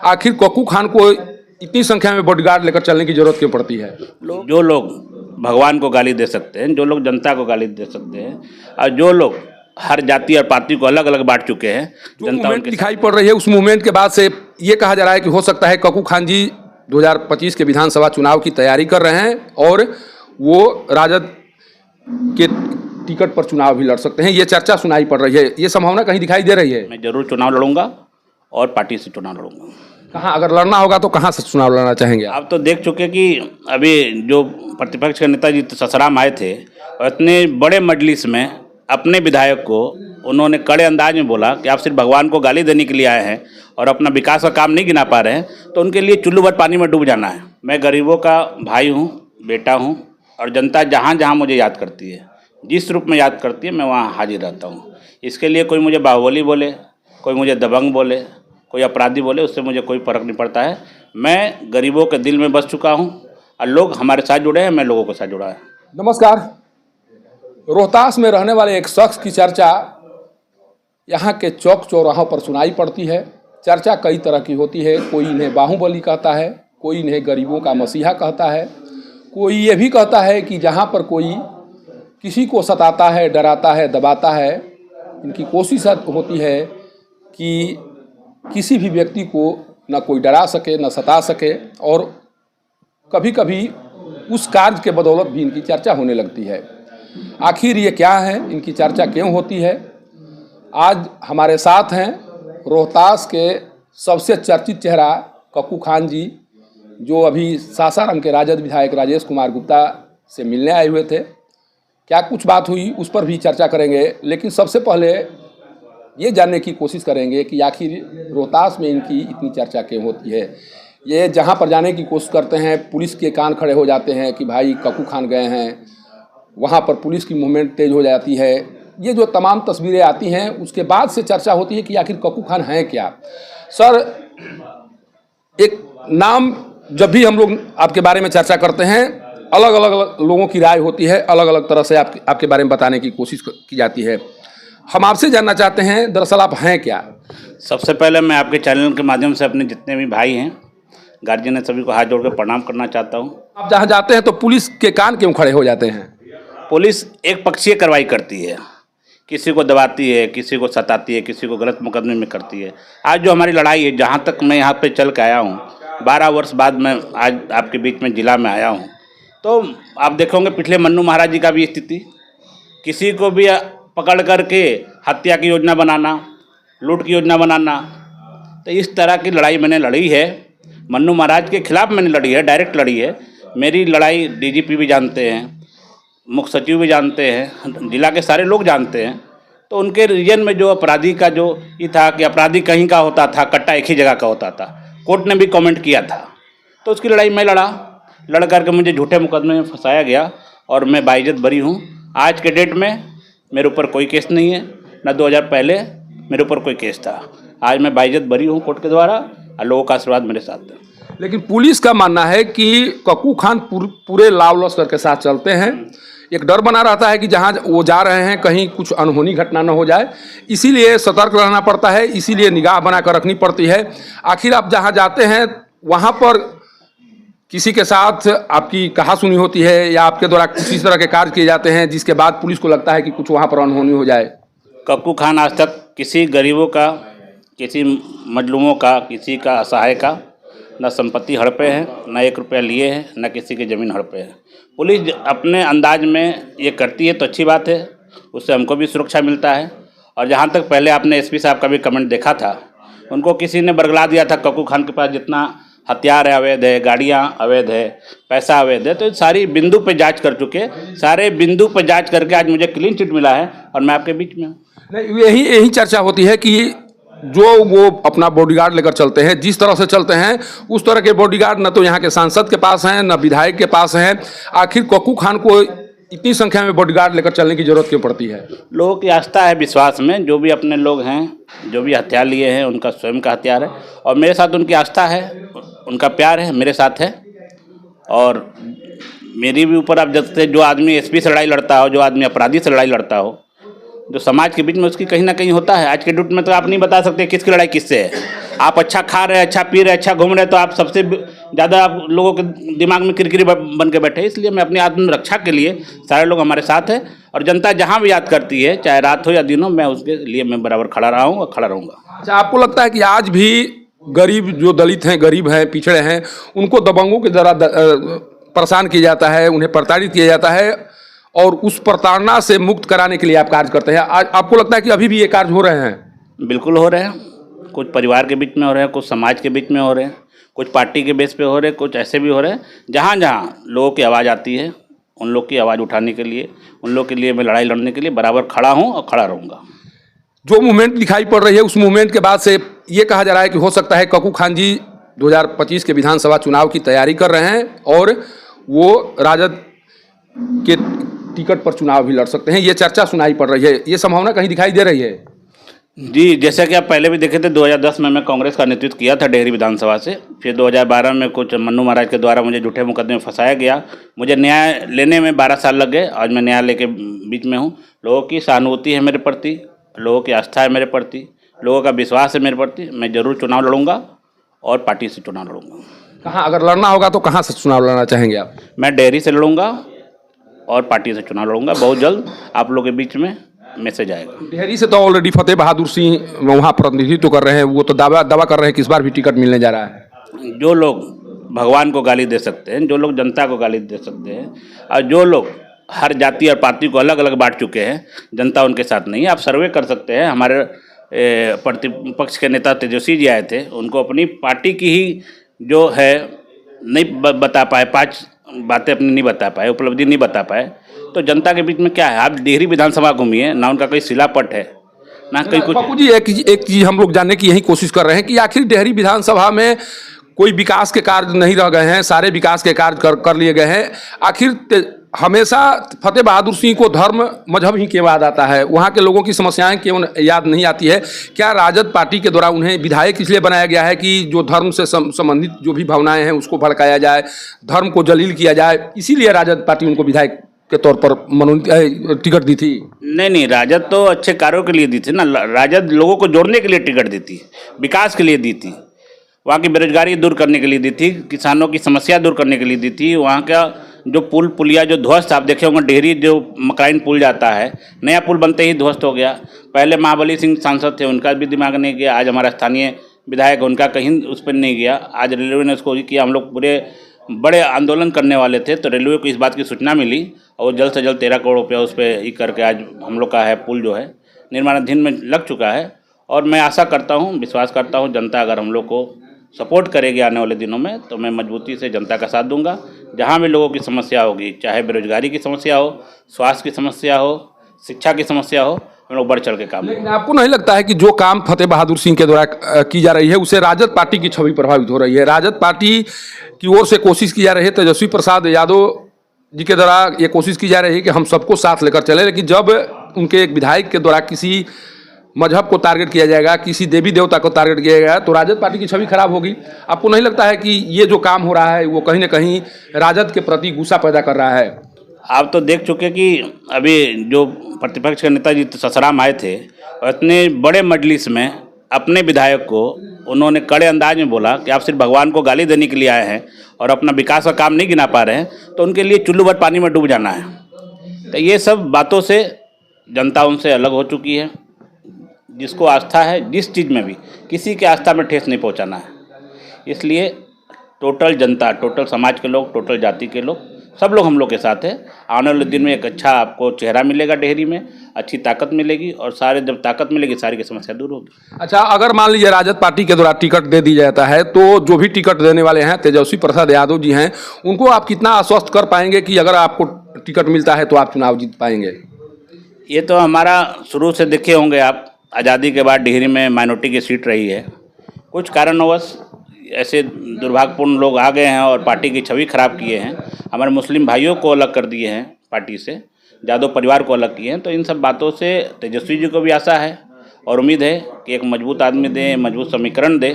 आखिर कक्कू खान को इतनी संख्या में बॉडीगार्ड लेकर चलने की जरूरत क्यों पड़ती है? जो लोग भगवान को गाली दे सकते हैं, जो लोग जनता को गाली दे सकते हैं, और जो लोग हर जाति और पार्टी को अलग अलग बांट चुके हैं, जो जनता मूवमेंट उनके दिखाई पड़ रही है, उस मूवमेंट के बाद से ये कहा जा रहा है कि हो सकता है कक्कू खान जी 2025 के विधानसभा चुनाव की तैयारी कर रहे हैं और वो राजद के टिकट पर चुनाव भी लड़ सकते हैं। ये चर्चा सुनाई पड़ रही है, ये संभावना कहीं दिखाई दे रही है? मैं जरूर चुनाव लड़ूंगा और पार्टी से चुनाव लड़ूंगा। कहाँ अगर लड़ना होगा तो कहाँ से चुनाव लड़ना चाहेंगे आप? आप तो देख चुके कि अभी जो प्रतिपक्ष के नेताजी ससराम आए थे और इतने बड़े मजलिस में अपने विधायक को उन्होंने कड़े अंदाज में बोला कि आप सिर्फ भगवान को गाली देने के लिए आए हैं और अपना विकास का काम नहीं गिना पा रहे हैं, तो उनके लिए चुल्लू भर पानी में डूब जाना है। मैं गरीबों का भाई हूँ, बेटा हूँ, और जनता जहाँ जहाँ मुझे याद करती है, जिस रूप में याद करती है, मैं वहाँ हाजिर रहता हूँ। इसके लिए कोई मुझे बाहुबली बोले, कोई मुझे दबंग बोले, कोई अपराधी बोले, उससे मुझे कोई फ़र्क नहीं पड़ता है। मैं गरीबों के दिल में बस चुका हूँ और लोग हमारे साथ जुड़े हैं, मैं लोगों के साथ जुड़ा है। नमस्कार। रोहतास में रहने वाले एक शख्स की चर्चा यहाँ के चौक चौराहों पर सुनाई पड़ती है। चर्चा कई तरह की होती है, कोई इन्हें बाहुबली कहता है, कोई इन्हें गरीबों का मसीहा कहता है, कोई ये भी कहता है कि जहाँ पर कोई किसी को सताता है, डराता है, दबाता है, इनकी कोशिश होती है कि किसी भी व्यक्ति को न कोई डरा सके, न सता सके, और कभी कभी उस कार्य के बदौलत भी इनकी चर्चा होने लगती है। आखिर ये क्या है, इनकी चर्चा क्यों होती है? आज हमारे साथ हैं रोहतास के सबसे चर्चित चेहरा कक्कू खान जी, जो अभी सासाराम के राजद विधायक राजेश कुमार गुप्ता से मिलने आए हुए थे। क्या कुछ बात हुई उस पर भी चर्चा करेंगे, लेकिन सबसे पहले ये जानने की कोशिश करेंगे कि आखिर रोहतास में इनकी इतनी चर्चा क्यों होती है। ये जहाँ पर जाने की कोशिश करते हैं, पुलिस के कान खड़े हो जाते हैं कि भाई कक्कू खान गए हैं, वहाँ पर पुलिस की मूवमेंट तेज हो जाती है। ये जो तमाम तस्वीरें आती हैं, उसके बाद से चर्चा होती है कि आखिर कक्कू खान हैं क्या। सर, एक नाम जब भी हम लोग आपके बारे में चर्चा करते हैं, अलग अलग लोगों की राय होती है, अलग अलग तरह से आपके बारे में बताने की कोशिश की जाती है। हम आपसे जानना चाहते हैं, दरअसल आप हैं क्या? सबसे पहले मैं आपके चैनल के माध्यम से अपने जितने भी भाई हैं, गार्जियन है, सभी को हाथ जोड़ कर प्रणाम करना चाहता हूँ। आप जहाँ जाते हैं तो पुलिस के कान क्यों खड़े हो जाते हैं? पुलिस एक पक्षीय कार्रवाई करती है, किसी को दबाती है, किसी को सताती है, किसी को गलत मुकदमे में करती है। आज जो हमारी लड़ाई है, जहाँ तक मैं यहाँ पे चल के आया हूँ, 12 वर्ष बाद मैं आज आपके बीच में जिला में आया हूँ, तो आप देखोगे पिछले मन्नू महाराज जी का भी स्थिति, किसी को भी पकड़ करके हत्या की योजना बनाना, लूट की योजना बनाना, तो इस तरह की लड़ाई मैंने लड़ी है। मन्नू महाराज के खिलाफ मैंने लड़ी है, डायरेक्ट लड़ी है। मेरी लड़ाई डीजीपी भी जानते हैं, मुख्य सचिव भी जानते हैं, जिला के सारे लोग जानते हैं। तो उनके रीजन में जो अपराधी का जो ये था कि अपराधी कहीं का होता था, कट्टा एक ही जगह का होता था, कोर्ट ने भी कमेंट किया था, तो उसकी लड़ाई मैं लड़ करके मुझे झूठे मुकदमे में फंसाया गया और मैं बाइज्जत बरी हूँ। आज के डेट में मेरे ऊपर कोई केस नहीं है, न 2000 पहले मेरे ऊपर कोई केस था। आज मैं बाइज्जत बरी हूँ कोर्ट के द्वारा और लोगों का आशीर्वाद मेरे साथ है। लेकिन पुलिस का मानना है कि कक्कू खान पूरे लाव लश्कर के साथ चलते हैं। एक डर बना रहता है कि जहाँ वो जा रहे हैं कहीं कुछ अनहोनी घटना न हो जाए, इसीलिए सतर्क रहना पड़ता है, इसीलिए निगाह बनाकर रखनी पड़ती है। आखिर आप जहाँ जाते हैं वहाँ पर किसी के साथ आपकी कहा सुनी होती है या आपके द्वारा किसी तरह के कार्य किए जाते हैं जिसके बाद पुलिस को लगता है कि कुछ वहाँ पर अनहोनी हो जाए? कक्कू खान आज तक किसी गरीबों का, किसी मजलूमों का, किसी का असहाय का न संपत्ति हड़पे हैं, न 1 रुपया लिए हैं, न किसी की ज़मीन हड़पे हैं। पुलिस अपने अंदाज में ये करती है तो अच्छी बात है, उससे हमको भी सुरक्षा मिलता है। और जहाँ तक पहले आपने एसपी साहब का भी कमेंट देखा था, उनको किसी ने बरगला दिया था कक्कू खान के पास जितना हथियार है अवैध है, गाड़ियाँ अवैध है, पैसा अवैध है, तो सारी बिंदु पे जांच कर चुके, सारे बिंदु पे जांच करके आज मुझे क्लीन चिट मिला है और मैं आपके बीच में हूँ। नहीं, यही चर्चा होती है कि जो वो अपना बॉडीगार्ड लेकर चलते हैं, जिस तरह से चलते हैं उस तरह के बॉडीगार्ड न तो यहाँ के सांसद के पास हैं, न विधायक के पास हैं। आखिर कक्कू खान को इतनी संख्या में बॉडीगार्ड लेकर चलने की जरूरत क्यों पड़ती है? लोगों की आस्था है, विश्वास में। जो भी अपने लोग हैं, जो भी हथियार लिए हैं, उनका स्वयं का हथियार है और मेरे साथ उनकी आस्था है, उनका प्यार है, मेरे साथ है। और मेरी भी ऊपर आप जैसे जो आदमी एसपी से लड़ाई लड़ता हो, जो आदमी अपराधी से लड़ाई लड़ता हो, जो समाज के बीच में उसकी कहीं ना कहीं होता है। आज के डेट में तो आप नहीं बता सकते किसकी लड़ाई किससे है। आप अच्छा खा रहे हैं, अच्छा पी रहे हैं, अच्छा घूम रहे हैं, तो आप सबसे ज़्यादा आप लोगों के दिमाग में किरकिरी बन के बैठे हैं। इसलिए मैं अपनी आत्मरक्षा के लिए, सारे लोग हमारे साथ हैं और जनता जहाँ भी याद करती है, चाहे रात हो या दिन हो, मैं उसके लिए मैं बराबर खड़ा रहा हूँ और खड़ा रहूँगा। अच्छा, आपको लगता है कि आज भी गरीब जो दलित हैं, गरीब हैं, पिछड़े हैं, उनको दबंगों के द्वारा परेशान किया जाता है, उन्हें प्रताड़ित किया जाता है और उस प्रताड़ना से मुक्त कराने के लिए आप कार्य करते हैं? आज आपको लगता है कि अभी भी ये कार्य हो रहे हैं? बिल्कुल हो रहे हैं। कुछ परिवार के बीच में हो रहे हैं, कुछ समाज के बीच में हो रहे हैं, कुछ पार्टी के बेस पे हो रहे हैं, कुछ ऐसे भी हो रहे हैं। जहाँ जहाँ लोगों की आवाज़ आती है, उन लोग की आवाज़ उठाने के लिए, उन लोग के लिए मैं लड़ाई लड़ने के लिए बराबर खड़ा हूँ और खड़ा रहूँगा। जो मूवमेंट दिखाई पड़ रही है, उस मूवमेंट के बाद से ये कहा जा रहा है कि हो सकता है कक्कू खान जी 2025 के विधानसभा चुनाव की तैयारी कर रहे हैं और वो राजद के टिकट पर चुनाव भी लड़ सकते हैं। ये चर्चा सुनाई पड़ रही है, ये संभावना कहीं दिखाई दे रही है? जी, जैसा कि आप पहले भी देखे थे, 2010 में मैं कांग्रेस का नेतृत्व किया था डेहरी विधानसभा से। फिर 2012 में कुछ मन्नू महाराज के द्वारा मुझे झूठे मुकदमे में फंसाया गया। मुझे न्याय लेने में 12 साल लग गए। आज मैं न्यायालय के बीच में हूँ। लोगों की सहानुभूति है मेरे प्रति, लोगों की आस्था है मेरे प्रति, लोगों का विश्वास है मेरे प्रति। मैं ज़रूर चुनाव लड़ूंगा और पार्टी से चुनाव लड़ूंगा। कहाँ अगर लड़ना होगा तो कहाँ से चुनाव लड़ना चाहेंगे आप? मैं डेहरी से लड़ूंगा और पार्टी से चुनाव लड़ूंगा। बहुत जल्द आप लोगों के बीच में मैसेज आएगा। डेहरी से तो ऑलरेडी फतेह बहादुर सिंह वहाँ प्रतिनिधित्व कर रहे हैं, वो तो दावा कर रहे हैं कि इस बार भी टिकट मिलने जा रहा है। जो लोग भगवान को गाली दे सकते हैं, जो लोग जनता को गाली दे सकते हैं और जो लोग हर जाति और पार्टी को अलग अलग बांट चुके हैं, जनता उनके साथ नहीं है। आप सर्वे कर सकते हैं। हमारे प्रतिपक्ष के नेता तेजस्वी जी आए थे, उनको अपनी पार्टी की ही जो है नहीं बता पाए, 5 बातें अपनी नहीं बता पाए, उपलब्धि नहीं बता पाए। तो जनता के बीच में क्या है, आप डेहरी विधानसभा घूमिए ना, उनका कोई शिलापट है ना कहीं कुछ। पप्पू जी, एक चीज हम लोग जानने की यही कोशिश कर रहे हैं कि आखिर डेहरी विधानसभा में कोई विकास के कार्य नहीं रह गए हैं, सारे विकास के कार्य कर लिए गए हैं। आखिर हमेशा फतेह बहादुर सिंह को धर्म मजहब ही क्यों याद आता है? वहाँ के लोगों की समस्याएं क्यों याद नहीं आती है? क्या राजद पार्टी के द्वारा उन्हें विधायक इसलिए बनाया गया है कि जो धर्म से संबंधित जो भी भावनाएं हैं उसको भड़काया जाए, धर्म को जलील किया जाए, इसीलिए राजद पार्टी उनको विधायक के तौर पर टिकट दी थी? नहीं, राजद तो अच्छे कार्यों के लिए दी थी ना। राजद लोगों को जोड़ने के लिए टिकट दी थी, विकास के लिए दी थी, वहाँ की बेरोजगारी दूर करने के लिए दी थी, किसानों की समस्या दूर करने के लिए दी थी। वहाँ का जो पुल पुलिया जो ध्वस्त, आप देखे होंगे डेहरी जो मकराइन पुल जाता है, नया पुल बनते ही ध्वस्त हो गया। पहले महाबली सिंह सांसद थे, उनका भी दिमाग नहीं गया। आज हमारा स्थानीय विधायक, उनका कहीं उस पर नहीं गया। आज रेलवे ने उसको किया। हम लोग पूरे बड़े आंदोलन करने वाले थे, तो रेलवे को इस बात की सूचना मिली और जल्द से जल्द 13 करोड़ रुपया उस पर करके आज हम लोग का है पुल जो है निर्माणाधीन में लग चुका है। और मैं आशा करता हूँ, विश्वास करता हूँ, जनता अगर हम लोग को सपोर्ट करेगी आने वाले दिनों में, तो मैं मजबूती से जनता का साथ दूंगा। जहाँ भी लोगों की समस्या होगी, चाहे बेरोजगारी की समस्या हो, स्वास्थ्य की समस्या हो, शिक्षा की समस्या हो, हम लोग बढ़ चढ़ के काम। लेकिन आपको नहीं लगता है कि जो काम फतेह बहादुर सिंह के द्वारा की जा रही है उससे राजद पार्टी की छवि प्रभावित हो रही है? राजद पार्टी की ओर से कोशिश की जा रही है, तेजस्वी प्रसाद यादव जी के द्वारा ये कोशिश की जा रही है कि हम सबको साथ लेकर चले, लेकिन जब उनके एक विधायक के द्वारा किसी मजहब को टारगेट किया जाएगा, किसी देवी देवता को टारगेट किया जाएगा, तो राजद पार्टी की छवि खराब होगी। आपको नहीं लगता है कि ये जो काम हो रहा है वो कहीं ना कहीं राजद के प्रति गुस्सा पैदा कर रहा है? आप तो देख चुके कि अभी जो प्रतिपक्ष के नेताजी ससराम आए थे और इतने बड़े मजलिस में अपने विधायक को उन्होंने कड़े अंदाज में बोला कि आप सिर्फ भगवान को गाली देने के लिए आए हैं और अपना विकास का काम नहीं गिना पा रहे हैं, तो उनके लिए चुल्लू भर पानी में डूब जाना है। तो ये सब बातों से जनता उनसे अलग हो चुकी है। जिसको आस्था है जिस चीज़ में भी, किसी के आस्था में ठेस नहीं पहुंचाना है। इसलिए टोटल जनता, टोटल समाज के लोग, टोटल जाति के लोग, सब लोग हम लोग के साथ है। आने वाले दिन में एक अच्छा आपको चेहरा मिलेगा डेहरी में, अच्छी ताकत मिलेगी और सारे जब ताकत मिलेगी सारी की समस्या दूर होगी। अच्छा, अगर मान लीजिए राजद पार्टी के द्वारा टिकट दे दी जाता है तो जो भी टिकट देने वाले हैं तेजस्वी प्रसाद यादव जी हैं, उनको आप कितना आश्वस्त कर पाएंगे कि अगर आपको टिकट मिलता है तो आप चुनाव जीत पाएंगे? ये तो हमारा शुरू से देखे होंगे आप, आज़ादी के बाद डेहरी में माइनॉरिटी की सीट रही है। कुछ कारणवश ऐसे दुर्भाग्यपूर्ण लोग आ गए हैं और पार्टी की छवि खराब किए हैं। हमारे मुस्लिम भाइयों को अलग कर दिए हैं पार्टी से, यादव परिवार को अलग किए हैं। तो इन सब बातों से तेजस्वी जी को भी आशा है और उम्मीद है कि एक मजबूत आदमी दें, मजबूत समीकरण दें,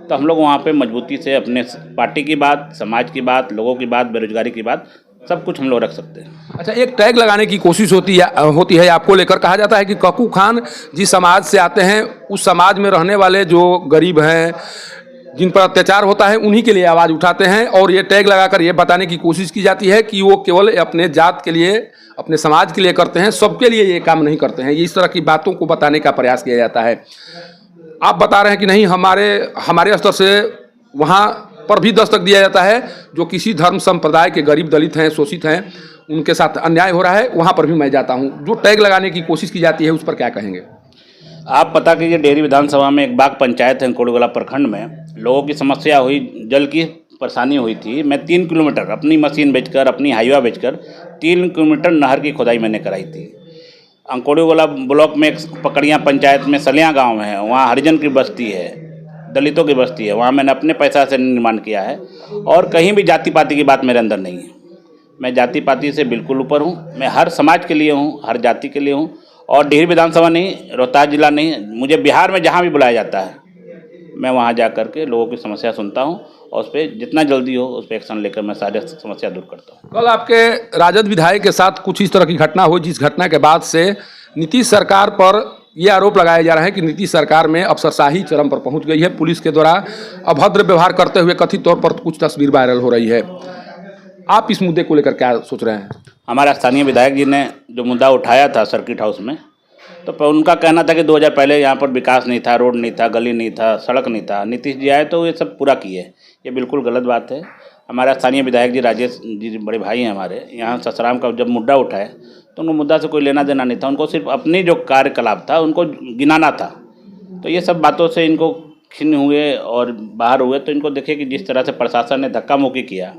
तो हम लोग वहाँ पे मजबूती से अपने पार्टी की बात, समाज की बात, लोगों की बात, बेरोजगारी की बात सब कुछ हम लोग रख सकते हैं। अच्छा, एक टैग लगाने की कोशिश होती है आपको लेकर। कहा जाता है कि कक्कू खान जिस समाज से आते हैं उस समाज में रहने वाले जो गरीब हैं, जिन पर अत्याचार होता है, उन्हीं के लिए आवाज़ उठाते हैं, और ये टैग लगाकर ये बताने की कोशिश की जाती है कि वो केवल अपने जात के लिए, अपने समाज के लिए करते हैं, सबके लिए ये काम नहीं करते हैं। इस तरह की बातों को बताने का प्रयास किया जाता है। आप बता रहे हैं कि नहीं, हमारे स्तर से वहाँ पर भी दस्तक दिया जाता है, जो किसी धर्म संप्रदाय के गरीब, दलित हैं, शोषित हैं, उनके साथ अन्याय हो रहा है, वहाँ पर भी मैं जाता हूँ। जो टैग लगाने की कोशिश की जाती है उस पर क्या कहेंगे? आप पता कीजिए, डेहरी विधानसभा में एक बाग पंचायत है कोड़ीगोला प्रखंड में, लोगों की समस्या हुई, जल की परेशानी हुई थी। मैं 3 किलोमीटर अपनी मशीन बेचकर, अपनी हाईवा बेचकर 3 किलोमीटर नहर की खुदाई मैंने कराई थी। अंकोड़ीगोला ब्लॉक में एक पकड़ियाँ पंचायत में सलिया गांव है, वहाँ हरिजन की बस्ती है, दलितों की बस्ती है, वहाँ मैंने अपने पैसा से निर्माण किया है। और कहीं भी जाति पाति की बात मेरे अंदर नहीं है। मैं जाति पाति से बिल्कुल ऊपर हूँ। मैं हर समाज के लिए हूँ, हर जाति के लिए हूँ। और डेहरी विधानसभा नहीं, रोहतास जिला नहीं, मुझे बिहार में जहाँ भी बुलाया जाता है, मैं वहाँ जा कर के लोगों की समस्या सुनता हूँ और उस पर जितना जल्दी हो उस पर एक्शन लेकर मैं सारी समस्या दूर करता हूँ। कल आपके राजद विधायक के साथ कुछ इस तरह की घटना हुई, जिस घटना के बाद से नीतीश सरकार पर ये आरोप लगाए जा रहे हैं कि नीतीश सरकार में अफसरशाही चरम पर पहुंच गई है। पुलिस के द्वारा अभद्र व्यवहार करते हुए कथित तौर पर कुछ तस्वीर वायरल हो रही है। आप इस मुद्दे को लेकर क्या सोच रहे हैं? हमारा स्थानीय विधायक जी ने जो मुद्दा उठाया था सर्किट हाउस में, तो उनका कहना था कि 2000 पहले यहाँ पर विकास नहीं था, रोड नहीं था, गली नहीं था, सड़क नहीं था, नीतीश जी आए तो ये सब पूरा किए। ये बिल्कुल गलत बात है। हमारा स्थानीय विधायक जी राजेश जी बड़े भाई हैं हमारे, यहाँ ससराम का जब मुद्दा उठाए तो उनको मुद्दा से कोई लेना देना नहीं था, उनको सिर्फ अपनी जो कार्यकलाप था उनको गिनाना था। तो ये सब बातों से इनको खिन्न हुए और बाहर हुए। तो इनको देखिए कि जिस तरह से प्रशासन ने धक्का मुक्की किया,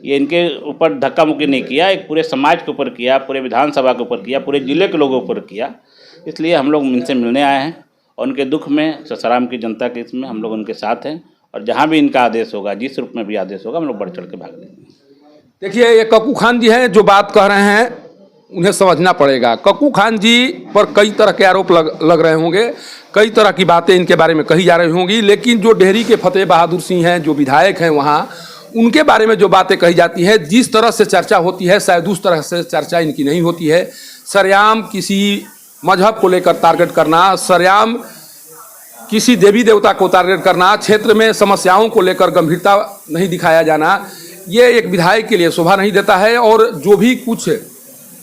ये इनके ऊपर धक्का मुक्की नहीं किया, एक पूरे समाज के ऊपर किया, पूरे विधानसभा के ऊपर किया, पूरे जिले के लोगों के ऊपर किया। इसलिए हम लोग इनसे मिलने आए हैं और उनके दुख में, ससाराम की जनता के इसमें हम लोग उनके साथ हैं। और जहाँ भी इनका आदेश होगा, जिस रूप में भी आदेश होगा, हम लोग बढ़ चढ़ के भाग लेंगे। देखिए, ये कक्कू खान जी हैं जो बात कह रहे हैं, उन्हें समझना पड़ेगा। कक्कू खान जी पर कई तरह के आरोप लग रहे होंगे, कई तरह की बातें इनके बारे में कही जा रही होंगी, लेकिन जो डेहरी के फतेह बहादुर सिंह हैं, जो विधायक हैं वहाँ, उनके बारे में जो बातें कही जाती है, जिस तरह से चर्चा होती है, शायद उस तरह से चर्चा इनकी नहीं होती है। सरेआम किसी मजहब को लेकर टारगेट करना, सरेआम किसी देवी देवता को टारगेट करना, क्षेत्र में समस्याओं को लेकर गंभीरता नहीं दिखाया जाना, ये एक विधायक के लिए शोभा नहीं देता है। और जो भी कुछ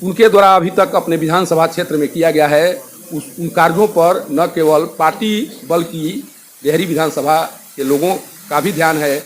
उनके द्वारा अभी तक अपने विधानसभा क्षेत्र में किया गया है, उन कार्यों पर न केवल पार्टी बल्कि डेहरी विधानसभा के लोगों का भी ध्यान है।